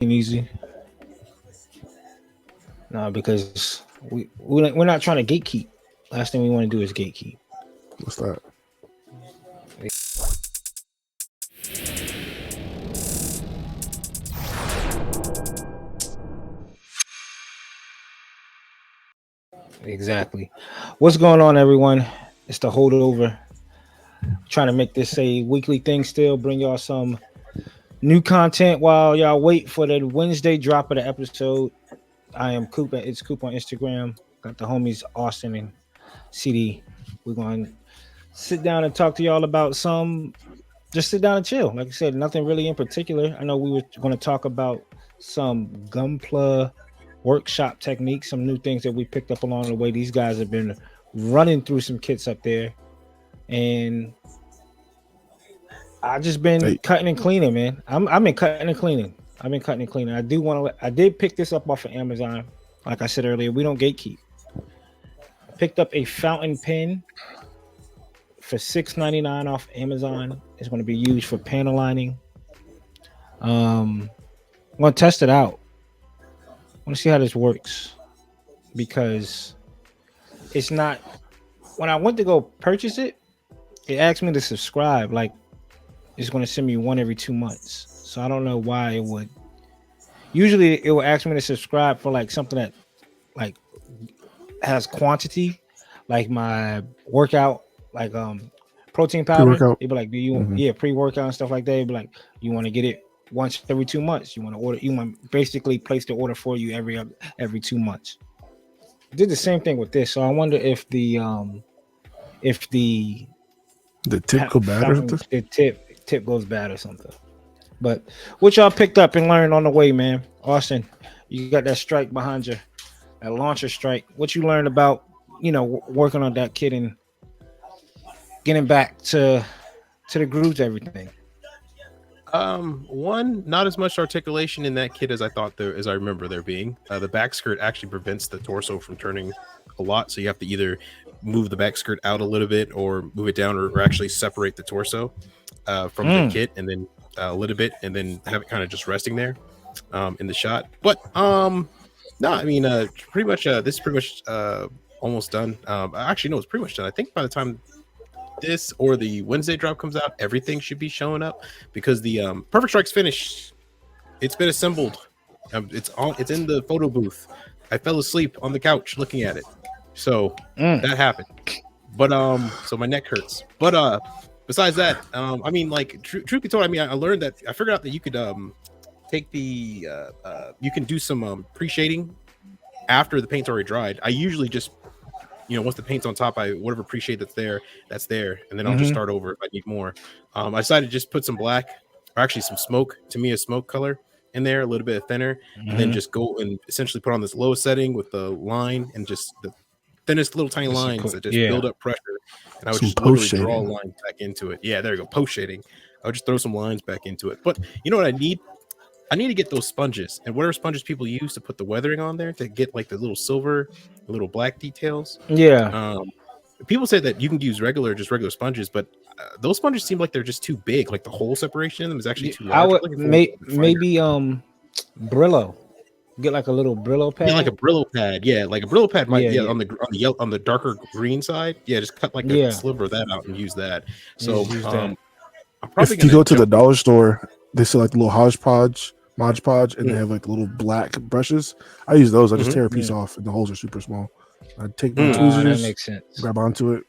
easy. No, because we're not trying to gatekeep. Last thing we want to do is gatekeep. What's that? Exactly. What's going on, everyone? It's the holdover. Trying to make this a weekly thing still. Bring y'all some new content while y'all wait for the Wednesday drop of the episode. I am Coop. It's Coop on Instagram. Got the homies Austin and CD. We're going to sit down and talk to y'all about just sit down and chill. Like I said, nothing really in particular. I know we were going to talk about some Gunpla workshop techniques, some new things that we picked up along the way. These guys have been running through some kits up there, and I just been cutting and cleaning, man. I've been cutting and cleaning. I did pick this up off of Amazon. Like I said earlier, we don't gatekeep. I picked up a fountain pen for $6.99 off Amazon. It's going to be used for panel lining. I'm going to test it out. I want to see how this works, because it's not. When I went to go purchase it, it asked me to subscribe. Like, it's going to send me one every 2 months. So I don't know why it would. Usually it will ask me to subscribe for like something that like has quantity, like my workout, like protein powder. Pre-workout. It'd be like, do you pre-workout and stuff like that. It'd be like, you want to get it once every 2 months. You want to order. You want to basically place the order for you every 2 months. I did the same thing with this. So I wonder if the tip go bad or something. The tip goes bad or something. But what y'all picked up and learned on the way, man? Austin, you got that strike behind you, that launcher strike. What you learned about, working on that kit and getting back to the grooves, everything? One, not as much articulation in that kit as I thought as I remember there being. The back skirt actually prevents the torso from turning a lot, so you have to either move the back skirt out a little bit or move it down, or actually separate the torso from the kit, and then a little bit, and then have it kind of just resting there in the shot. But no, I mean, pretty much this is pretty much almost done. Actually, no, it's pretty much done. I think by the time this or the Wednesday drop comes out, everything should be showing up, because the Perfect Strike's finished. It's been assembled. It's in the photo booth. I fell asleep on the couch looking at it, so that happened. But so my neck hurts. But besides that, I mean, like, truth be told, I mean, I learned that I figured out that you could take the you can do some pre-shading after the paint's already dried. I usually just, once the paint's on top, whatever pre-shade that's there, and then I'll just start over if I need more. I decided to just put some black, or actually some smoke, to me a smoke color in there, a little bit thinner, and then just go and essentially put on this low setting with the line, and just the thinnest little tiny lines that just build up pressure. And I would just literally draw lines back into it. Yeah, there you go. Post shading. I would just throw some lines back into it. But you know what I need? I need to get those sponges, and whatever sponges people use to put the weathering on there to get like the little silver, little black details. Yeah. People say that you can use regular sponges, but those sponges seem like they're just too big. Like the hole separation in them is actually too large. I would maybe Brillo. Get like a little Brillo pad. Yeah, like a Brillo pad. Yeah, like a Brillo pad might on the darker green side. Yeah, just cut like a sliver of that out and use that. So I'm probably if you go to the dollar store, they sell like the little Mod Podge, and they have like little black brushes. I use those. I just tear a piece off, and the holes are super small. I take my tweezers, that makes sense. grab onto it.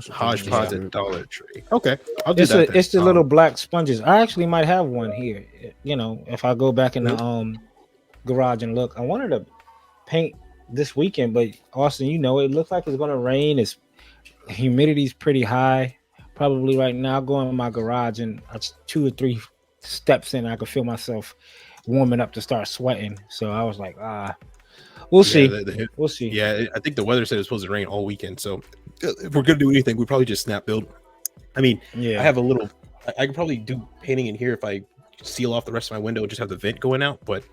Hodgepodge at Dollar Tree. Okay, I'll do that. It's the little black sponges. I actually might have one here. If I go back in the garage and look, I wanted to paint this weekend, but Austin, it looks like it's gonna rain. Humidity's pretty high. Probably right now, I'll go in my garage, and 2 or 3 steps in, I could feel myself warming up to start sweating. So I was like, we'll see. We'll see. Yeah, I think the weather said it's supposed to rain all weekend. So if we're gonna do anything, we probably just snap build. I mean, I have I could probably do painting in here if I seal off the rest of my window and just have the vent going out. But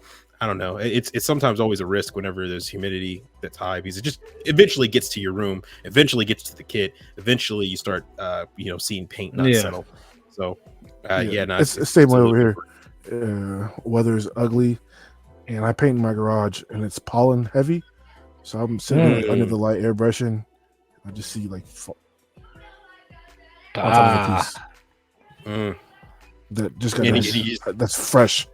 I don't know. It's sometimes always a risk whenever there's humidity that's high, because it just eventually gets to your room, eventually gets to the kit, eventually you start seeing paint not settle. So it's the same way over here. weather is ugly, and I paint in my garage, and it's pollen heavy. So I'm sitting like under the light airbrushing. I just see like all types of piece that just got nice. That's fresh.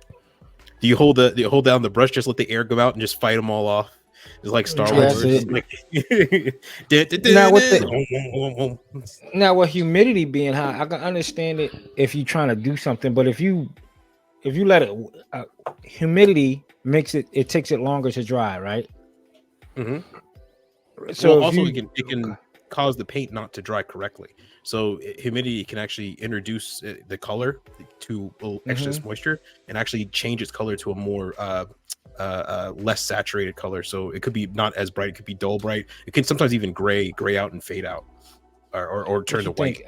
Do you hold down the brush, just let the air go out, and just fight them all off? It's like Star Wars. Now with humidity being high, I can understand it if you're trying to do something, but if you let it, humidity makes it takes it longer to dry, right? So well, also it can cause the paint not to dry correctly. So humidity can actually introduce the color to excess moisture and actually change its color to a more less saturated color. So it could be not as bright. It could be dull bright. It can sometimes even gray out and fade out, or turn to white.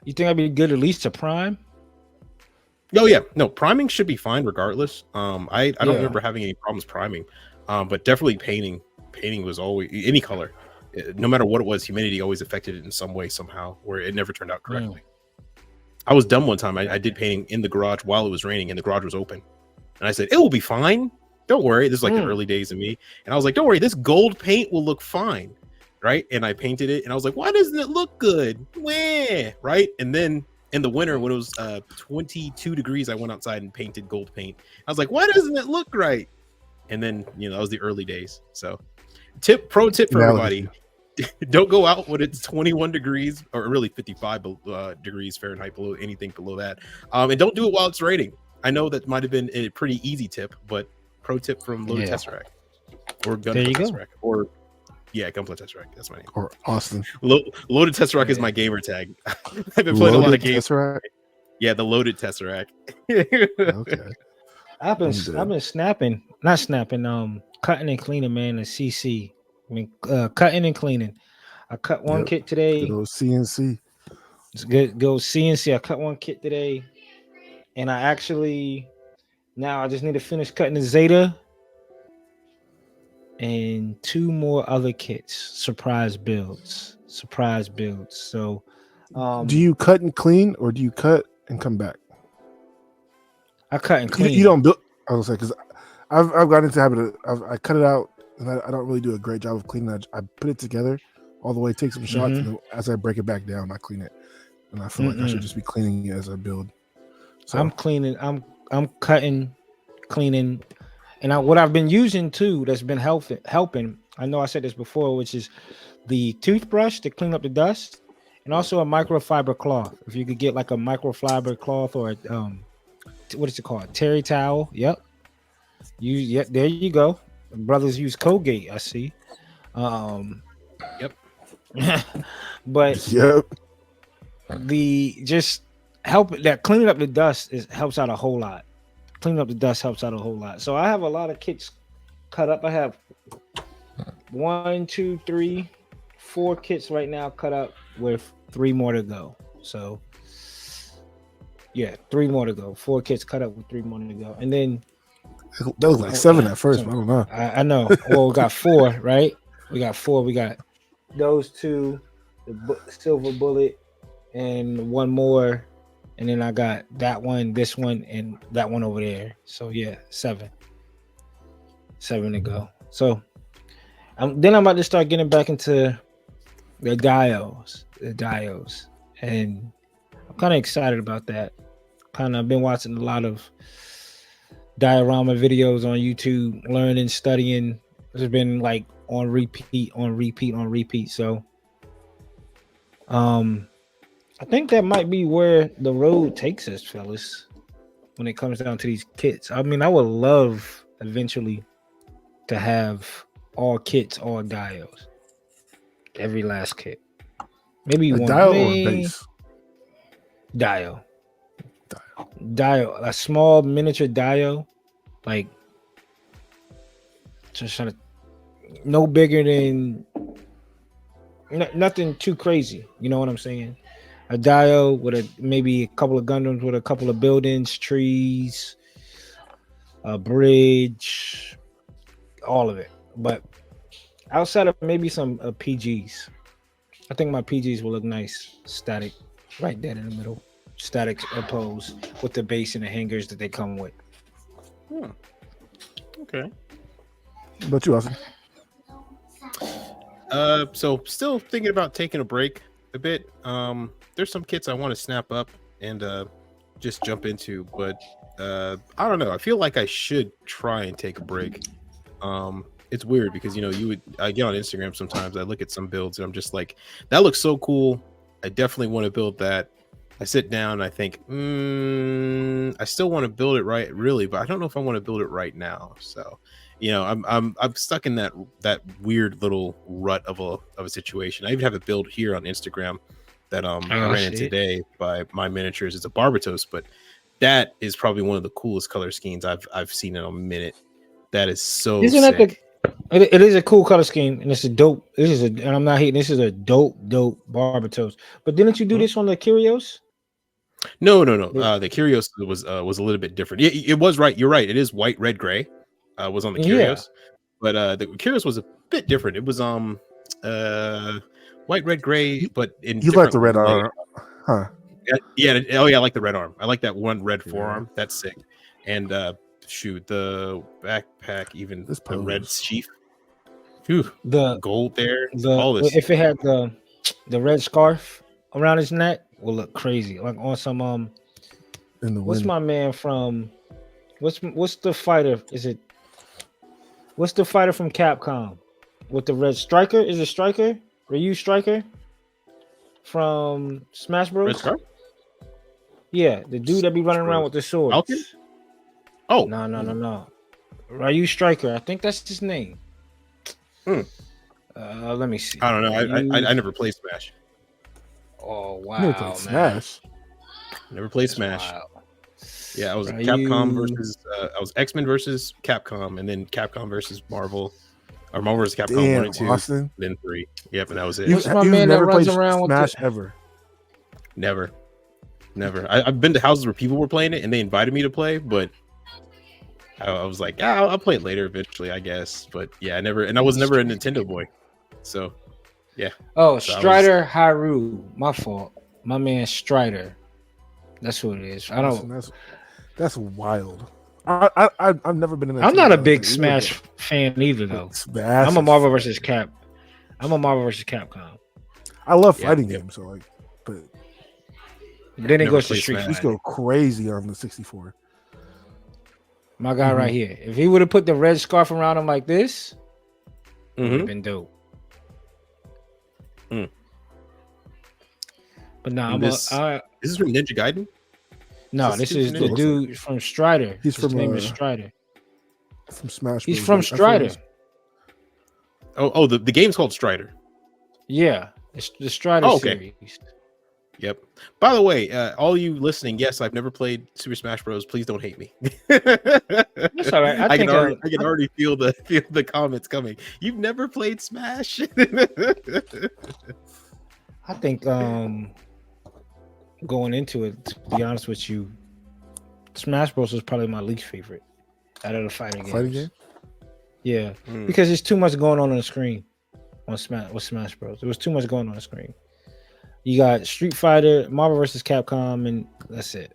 You think I'd be good at least to prime? Oh yeah, no, priming should be fine regardless. I don't remember having any problems priming, but definitely painting was always any color. No matter what it was, humidity always affected it in some way, somehow, where it never turned out correctly. I was dumb one time. I did painting in the garage while it was raining and the garage was open. And I said, it will be fine. Don't worry. This is like the early days of me. And I was like, don't worry, this gold paint will look fine. Right. And I painted it and I was like, why doesn't it look good? Wah! Right. And then in the winter, when it was 22 degrees, I went outside and painted gold paint. I was like, why doesn't it look right? And then, that was the early days. So pro tip for everybody. Don't go out when it's 21 degrees or really 55 degrees Fahrenheit below anything below that. And don't do it while it's raining. I know that might have been a pretty easy tip, but pro tip from Loaded Tesseract or Gunplay Tesseract or Gunplay Tesseract. That's my name. Or Austin. Loaded Tesseract is my gamer tag. I've been playing a lot of games. Tesseract? Yeah, the Loaded Tesseract. Okay. I've been cutting and cleaning, man. The CC. I mean, cutting and cleaning. I cut one kit today. Good old CNC. It's good. Go CNC. I cut one kit today, and I just need to finish cutting the Zeta and 2 more other kits. Surprise builds. So, do you cut and clean, or do you cut and come back? I cut and clean. You don't build. I was like, because I've gotten into the habit of I cut it out. And I don't really do a great job of cleaning. I put it together all the way, take some shots, and then as I break it back down, I clean it. And I feel like I should just be cleaning it as I build. So I'm cleaning. I'm cutting, cleaning, and what I've been using too that's been helping. I know I said this before, which is the toothbrush to clean up the dust, and also a microfiber cloth. If you could get like a microfiber cloth or what is it called? Terry towel. Yep. There you go. Brothers use Colgate, I see. Yep. But the just cleaning up the dust helps out a whole lot. Cleaning up the dust helps out a whole lot. So I have a lot of kits cut up. I have 1, 2, 3, 4 kits right now cut up with 3 more to go. So 3 more to go. 4 kits cut up with 3 more to go. And then that was like 7 at first. I don't know. I know. Well, we got 4, right? We got 4. We got those 2, the silver bullet, and 1 more. And then I got that one, this one, and that one over there. So 7. 7 to go. So then I'm about to start getting back into the dios. And I'm kind of excited about that. I've been watching a lot of diorama videos on YouTube, learning, studying. It's been like on repeat. So I think that might be where the road takes us, fellas, when it comes down to these kits. I mean, I would love eventually to have all kits, all dios. Every last kit. Maybe one dial or base? Dio, a small miniature dio, like just trying to no bigger than nothing too crazy. You know what I'm saying? A dio with maybe a couple of Gundams with a couple of buildings, trees, a bridge, all of it. But outside of maybe some PGs, I think my PGs will look nice, static, right there in the middle. static pose with the base and the hangers that they come with. Okay. But you, Austin? So still thinking about taking a break a bit. There's some kits I want to snap up and just jump into, but I don't know. I feel like I should try and take a break. It's weird because I get on Instagram sometimes. I look at some builds and I'm just like, that looks so cool. I definitely want to build that. I sit down and I think, I still want to build it right, really, but I don't know if I want to build it right now. So, I'm stuck in that weird little rut of a situation. I even have a build here on Instagram that I ran in today by My Miniatures. It's a Barbatos, but that is probably one of the coolest color schemes I've seen in a minute. That is so sick. It is a cool color scheme, and it's a dope. And I'm not hating. This is a dope Barbatos. But didn't you do this on the Curios? No. The Curios was a little bit different. It was right. You're right. It is white, red, gray. Was on the Curios, but the Curios was a bit different. It was white, red, gray, but in you like the red arm, huh? Yeah. Oh yeah, I like the red arm. I like that one red forearm. That's sick. And the backpack, even the red sheath. Whew, the gold there. All this. If it had the red scarf around his neck, will look crazy. Like on some in the what's my man from? What's the fighter? What's the fighter from Capcom with the red striker? Is it Striker? Ryu Striker from Smash Bros. Red Scarf? Yeah, the dude that be running around with the sword. Falcon? Oh no. Ryu Striker. I think that's his name. Let me see. I don't know. I never played Smash. Oh wow, never played Smash. Never played Smash. Wow. Yeah, I was Capcom versus I was X-Men versus Capcom, and then Capcom versus Marvel, or Marvel versus Capcom 1 and 2, Austin. then 3. Yep, and that was it. What's my man that runs around with Smash ever? Never. I've been to houses where people were playing it, and they invited me to play, but I was like, I'll play it later eventually, I guess. But yeah, I was never a Nintendo boy, so yeah. Oh, so Strider Haru, my fault. My man Strider. That's who it is. I don't. That's wild. I've never been in. I'm not a big Smash fan either, though. I'm a Marvel versus Capcom. I love fighting games, so like, but then it goes to Street Fighter. Just go crazy on the 64. My guy right here. If he would have put the red scarf around him like this, it would have been dope. But no, this is from Ninja Gaiden. No, this is the dude from Strider. His name is Strider. From Smash. He's from Strider. Oh, the game's called Strider. Yeah, it's the Strider series. Yep. By the way, all you listening, yes, I've never played Super Smash Bros. Please don't hate me. That's all right. I can already feel the comments coming. You've never played Smash? I think going into it, to be honest with you, Smash Bros was probably my least favorite out of the fighting games. Fighting game? Yeah, because there's too much going on the screen with Smash Bros. There was too much going on the screen. You got Street Fighter, Marvel vs. Capcom, and that's it.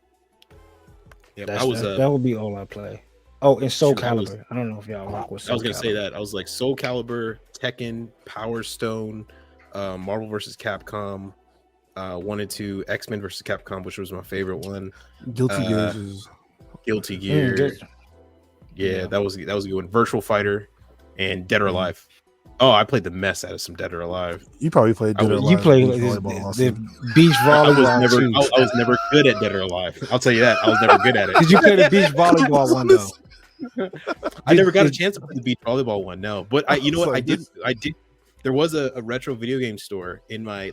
Yeah, that would be all I play. Oh, and Soul Calibur. I don't know if y'all rock with Soul Calibur. I was gonna say that. I was like Soul Calibur, Tekken, Power Stone, Marvel vs. Capcom, 1 and 2, X-Men vs. Capcom, which was my favorite one. Guilty Gear. Yeah, that was a good one. Virtual Fighter and Dead or Alive. Oh, I played the mess out of some Dead or Alive. You probably played Dead or Alive. You played the beach volleyball. I was never good at Dead or Alive. I'll tell you that. I was never good at it. Did you play the beach volleyball one though? I never got a chance to play the beach volleyball one. No, but I did. There was a retro video game store in my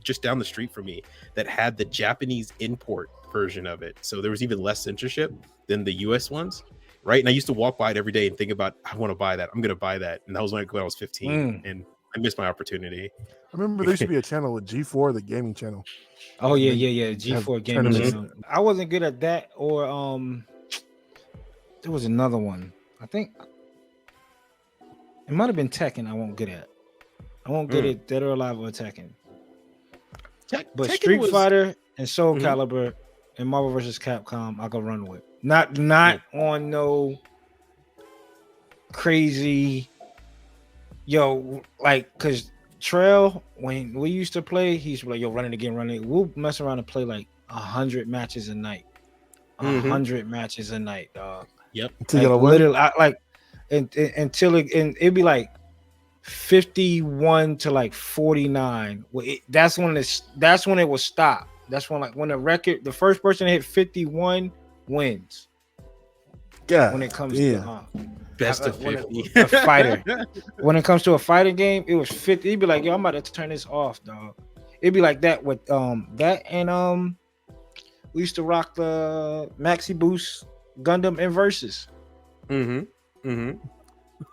just down the street from me that had the Japanese import version of it. So there was even less censorship than the US ones. Right. And I used to walk by it every day and think about, I want to buy that. I'm going to buy that. And that was when I was 15 and I missed my opportunity. I remember there used to be a channel with G4, the gaming channel. Oh, yeah. G4 gaming channel. I wasn't good at that. Or there was another one. I think it might have been Tekken. I won't get at. I won't get it Dead or Alive or Tekken. But Street Fighter and Soul Calibur in Marvel vs. Capcom I could run with. Not on no crazy like because Trail, when we used to play, he used to be like, yo, running again, running. We'll mess around and play like 100 matches a night. 100 matches a night, dog. Yep. Until like, literally, until it'd be like 51 to like 49. That's when it will stop. That's when when the first person to hit 51 wins. Yeah. When it comes to best of 50, a fighter. When it comes to a fighting game, it was 50. He'd be like, yo, I'm about to turn this off, dog. It'd be like that with that and we used to rock the Maxi Boost Gundam and Versus. Maxi Boost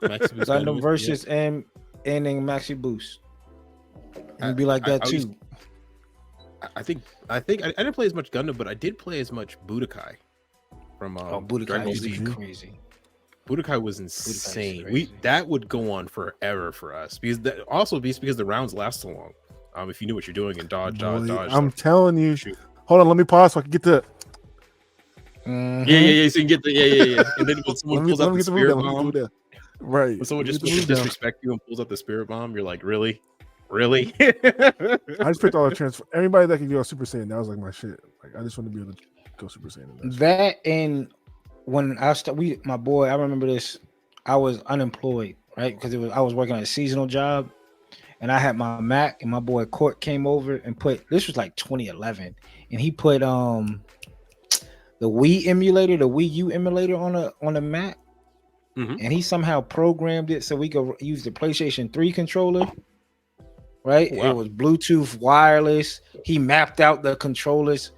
Gundam Versus and then Maxi Boost. It'd be like that too. I think I didn't play as much Gundam, but I did play as much Budokai from Budokai used to be crazy. Budokai was insane. That would go on forever for us because the rounds last so long. If you knew what you're doing and dodge. I'm telling you. Shoot. Hold on, let me pause so I can get the. Yeah. So you can get the yeah. And then when someone pulls out the spirit bomb, right? When someone just disrespect you and pulls out the spirit bomb, you're like, really? I just picked all the transfer. Everybody that can go Super Saiyan, that was like my shit. Like I just want to be able to go Super Saiyan. That and when I my boy, I remember this. I was unemployed, right? Because I was working on a seasonal job, and I had my Mac, and my boy Court came over and this was like 2011, and he put the Wii emulator, the Wii U emulator on a Mac, and he somehow programmed it so we could use the PlayStation 3 controller. Right, wow. It was Bluetooth, wireless. He mapped out the controllers.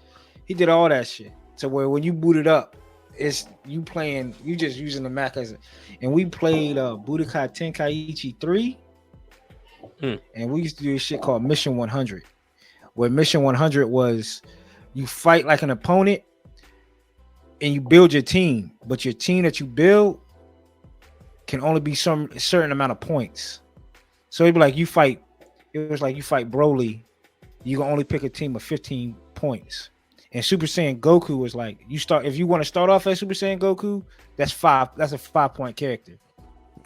He did all that shit. So where when you boot it up, it's you just using the Mac and we played Budokai Tenkaichi 3. And we used to do a shit called Mission 100. Where Mission 100 was you fight like an opponent and you build your team, but your team that you build can only be some certain amount of points. So it'd be like you fight Broly, you can only pick a team of 15 points. And Super Saiyan Goku was like, if you want to start off as Super Saiyan Goku, that's a 5-point character.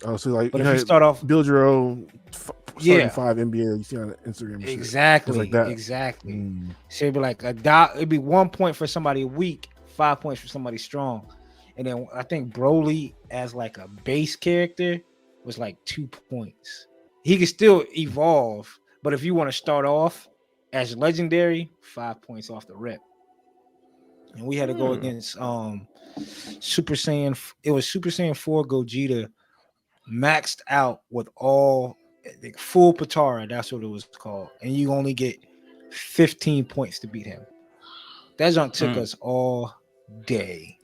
Oh, so like, but if you start off, build your own 5 NBA you see on Instagram. Exactly. Like that. Exactly. So it'd be like it'd be 1 point for somebody weak, 5 points for somebody strong. And then I think Broly as like a base character was like 2 points. He could still evolve, but if you want to start off as legendary, 5 points off the rip. And we had to go against Super Saiyan. It was Super Saiyan 4 Gogeta maxed out with all full Patara. That's what it was called. And you only get 15 points to beat him. That junk took us all day.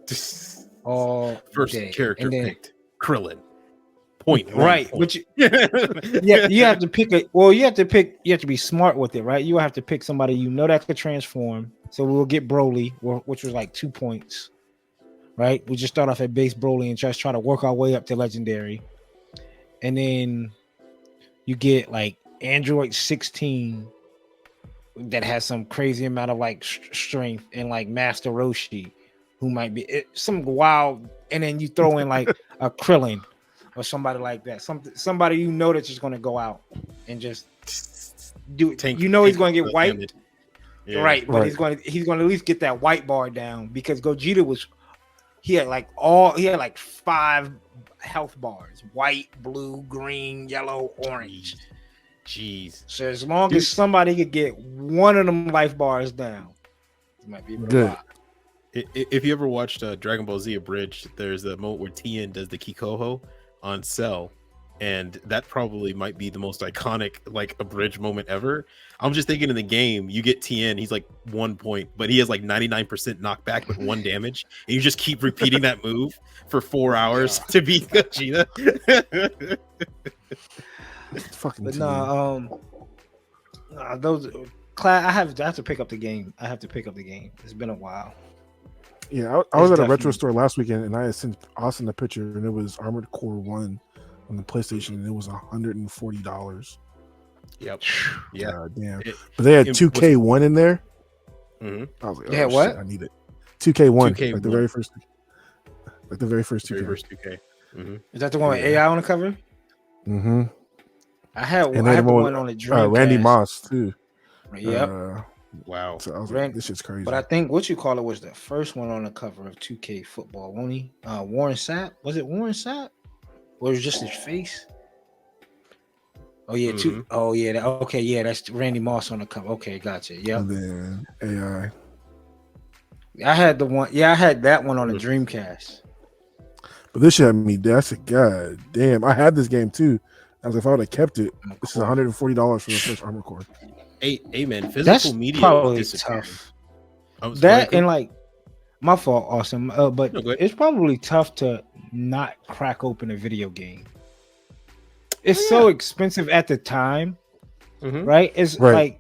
First day. character and then, picked Krillin. Point right, point. But you have to pick it. Well, you have to be smart with it, right? You have to pick somebody that could transform. So we'll get Broly, which was like 2 points, right? We just start off at base Broly and just try to work our way up to legendary, and then you get like Android 16 that has some crazy amount of like strength, and like Master Roshi, who might be some wild, and then you throw in like a Krillin. Or somebody like that, somebody that's just going to go out and just do it. He's going to get wiped, right? But he's going to at least get that white bar down because Gogeta he had like 5 health bars: white, blue, green, yellow, orange. Jeez. So as long as somebody could get one of them life bars down, it might be good. If you ever watched Dragon Ball Z Abridged, there's a moment where Tien does the Kikoho on Cell, and that probably might be the most iconic like abridged moment ever. I'm just thinking in the game, you get Tien, he's like 1 point, but he has like 99% knockback with 1 damage, and you just keep repeating that move for 4 hours to beat Gogeta. Fucking. But those I have to pick up the game. It's been a while. Yeah, I was at a retro store last weekend, and I had sent Austin a picture, and it was Armored Core 1 on the PlayStation, and it was $140. Yep. Yeah. Damn. But they had 2K1 in there. Mm-hmm. I was like, Yeah, oh what? shit, I need it. 2K1, 2K1. like the very first 2K. First 2K. Mm-hmm. Is that the one with AI on the cover? Mm-hmm. I had And I then had the the one one on the with Dreamcast. Randy Moss too. Yep. Wow. So I was like, this shit's crazy. But I think what you call it was the first one on the cover of 2K football, won't he? Warren Sapp. Was it Warren Sapp? Or was it just his face? Oh yeah, oh yeah. Okay, yeah, that's Randy Moss on the cover. Okay, gotcha. Yep. And then AI. I had the one. Yeah, I had that one on the Dreamcast. But this shit had me. I said, God damn, I had this game too. I was like, if I would have kept it, this is $140 for the first Armor Core. Hey man, physical That's media probably is tough. That and like my fault, Austin. But No, it's probably tough to not crack open a video game. It's so expensive at the time, right? It's like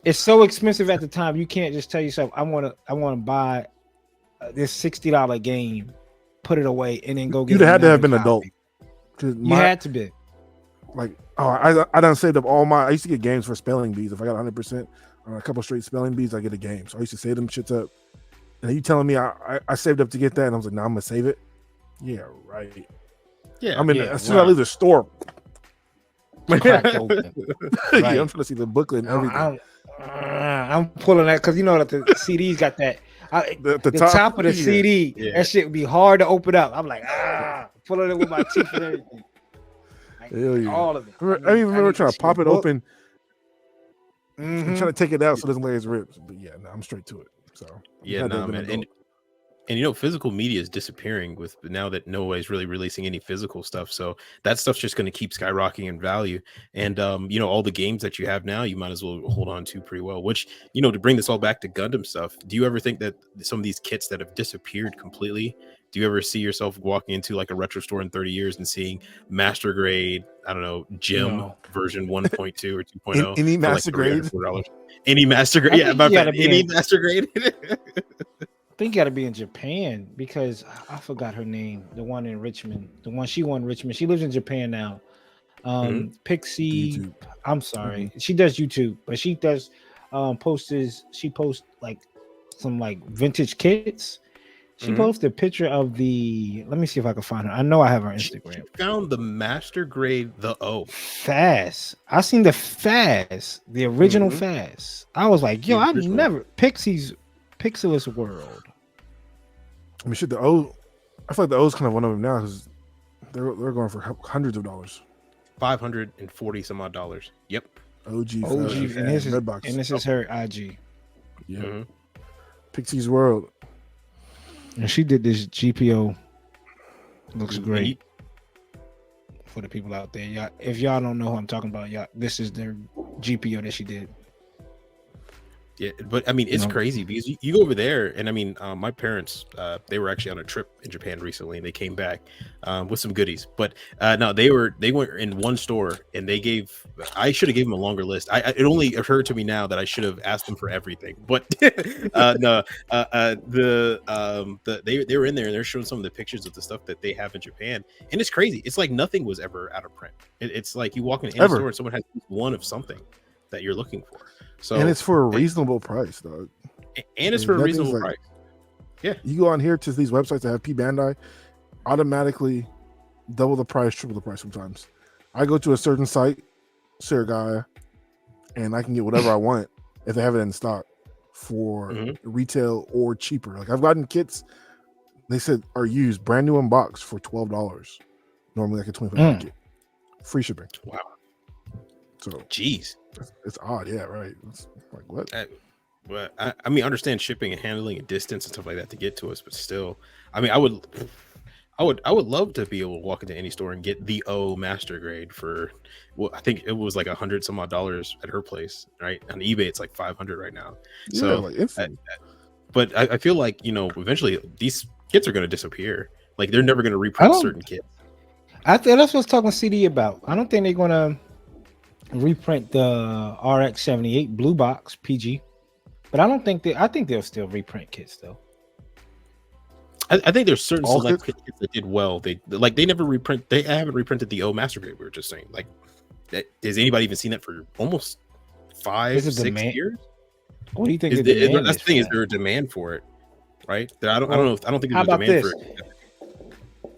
it's so expensive at the time. You can't just tell yourself, I want to buy this $60 game, put it away, and then go get. You'd have had to have been adult. You had to be. Like, I done saved up all my. I used to get games for spelling bees. If I got 100% on a couple straight spelling bees, I get a game. So I used to save them shits up. And you telling me I saved up to get that, and I was like, nah, I'm gonna save it. Yeah, right. Yeah, I mean, as soon as I leave the store, cracked open. Yeah, I'm trying to see the booklet and everything. I'm pulling that because you know that the CDs got that. The top of the CD, that shit would be hard to open up. I'm like, pulling it with my teeth and everything. Hell yeah. All of it. I even remember trying to pop it open and trying to take it out so it doesn't lay its ribs. But yeah, no, I'm straight to it. So yeah, no, man. And you know, physical media is disappearing with now that nobody's really releasing any physical stuff. So that stuff's just going to keep skyrocketing in value. And you know, all the games that you have now, you might as well hold on to pretty well. Which, you know, to bring this all back to Gundam stuff, do you ever think that some of these kits that have disappeared completely? Do you ever see yourself walking into like a retro store in 30 years and seeing master grade, I don't know, Gym version 1.2 or 2.0? Any master grade? Any master grade? Yeah, any master grade? I think you got to be in Japan because I forgot her name. The one in Richmond, the one she won Richmond. She lives in Japan now. Pixie. YouTube. I'm sorry. She does YouTube, but she does She posts like some like vintage kits. She posted a picture of the. Let me see if I can find her. I know I have her Instagram. She found the master grade, the O. Fast. I seen the Fast, the original Fast. I was like, yo, I never Pixie's Pixelous World. I mean, shit. The O. I feel like the O is kind of one of them now because they're going for hundreds of dollars. $540 some odd dollars. Yep. OG. And this is her IG. Yeah. Pixie's World. And she did this GPO. Looks great. For the people out there, y'all. If y'all don't know who I'm talking about, y'all, this is their GPO that she did. Yeah, but I mean, it's crazy because you go over there, and I mean, my parents, they were actually on a trip in Japan recently, and they came back with some goodies. But no, they went in one store, and I should have given them a longer list. It only occurred to me now that I should have asked them for everything. But no, they were in there, and they're showing some of the pictures of the stuff that they have in Japan, and it's crazy. It's like nothing was ever out of print. It's like you walk in any store, and someone has one of something that you're looking for. So, and it's for a reasonable price, dog. And it's for a reasonable price. Yeah. You go on here to these websites that have P Bandai, automatically double the price, triple the price sometimes. I go to a certain site, Surigaya, and I can get whatever I want if they have it in stock for retail or cheaper. Like I've gotten kits, they said are used, brand new in box for $12. Normally like a $25 kit. Free shipping. Wow. So jeez. It's odd, yeah, right. It's like what? But I mean, understand shipping and handling and distance and stuff like that to get to us, but still, I mean, I would love to be able to walk into any store and get the O master grade for. Well, I think it was like $100 some odd at her place, right? On eBay, it's like $500 right now. So, but I feel like eventually these kits are going to disappear. Like they're never going to reprint certain kits. I think that's what I was talking to CD about. I don't think they're going to reprint the RX-78 blue box PG, but I don't think I think they'll still reprint kits though. I think there's certain select kits that did well. They never reprint. They haven't reprinted the O master grade. We were just saying, like, has anybody even seen that for almost 5-6 years? What do you think Is the demand that's is the thing? for Is that? there a demand for it? Right? I don't Well, know. I don't think how there's a about demand for this? it.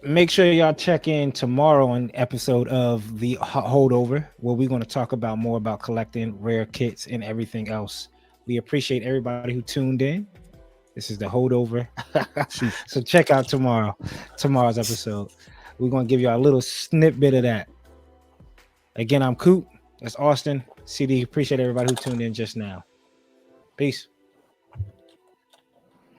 Make sure y'all check in tomorrow on episode of the Holdover, where we're going to talk about more about collecting rare kits and everything else. We appreciate everybody who tuned in. This is the Holdover. So check out tomorrow's episode. We're going to give you a little snippet of that. Again, I'm Coop. That's Austin. CD, appreciate everybody who tuned in just now. Peace.